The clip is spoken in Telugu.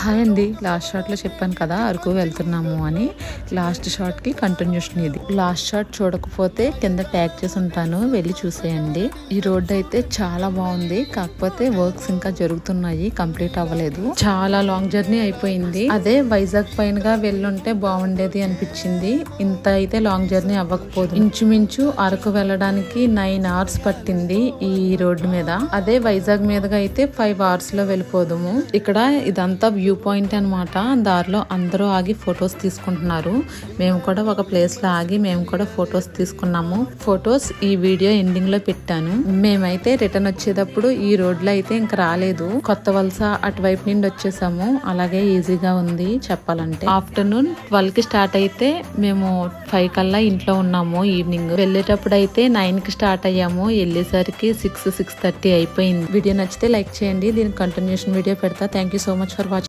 హాయ్ అండి, లాస్ట్ షాట్ లో చెప్పాను కదా అరకు వెళ్తున్నాము అని. లాస్ట్ షాట్ కి కంటిన్యూషన్ ఇది. లాస్ట్ షాట్ చూడకపోతే కింద ట్యాగ్ చేసి ఉంటాను, వెళ్ళి చూసేయండి. ఈ రోడ్ అయితే చాలా బాగుంది, కాకపోతే వర్క్స్ ఇంకా జరుగుతున్నాయి, కంప్లీట్ అవ్వలేదు. చాలా లాంగ్ జర్నీ అయిపోయింది. అదే వైజాగ్ పైనగా వెళ్ళుంటే బాగుండేది అనిపించింది. ఇంత అయితే లాంగ్ జర్నీ అవ్వకపోదు. ఇంచుమించు అరకు వెళ్ళడానికి 9 hours పట్టింది ఈ రోడ్డు మీద. అదే వైజాగ్ మీదగా అయితే 5 hours లో వెళ్ళిపోదుము. ఇక్కడ ఇదంతా వ్యూ పాయింట్ అన్నమాట. దారిలో అందరూ ఆగి ఫొటోస్ తీసుకుంటున్నారు. మేము కూడా ఒక ప్లేస్ లో ఆగి మేము కూడా ఫొటోస్ తీసుకున్నాము. ఫొటోస్ ఈ వీడియో ఎండింగ్ లో పెట్టాను. మేమైతే రిటర్న్ వచ్చేటప్పుడు ఈ రోడ్ లో అయితే ఇంకా రాలేదు. కొత్త వలస అటువైపు నుండి వచ్చేసాము. అలాగే ఈజీగా ఉంది చెప్పాలంటే. ఆఫ్టర్నూన్ 12 కి స్టార్ట్ అయితే మేము 5 కల్లా ఇంట్లో ఉన్నాము. ఈవినింగ్ వెళ్ళేటప్పుడు అయితే 9 కి స్టార్ట్ అయ్యాము. వెళ్ళేసరికి 6-6:30 అయిపోయింది. వీడియో నచ్చితే లైక్ చేయండి. దీనికి కంటిన్యూషన్ వీడియో పెడతా. Thank you so much for watching.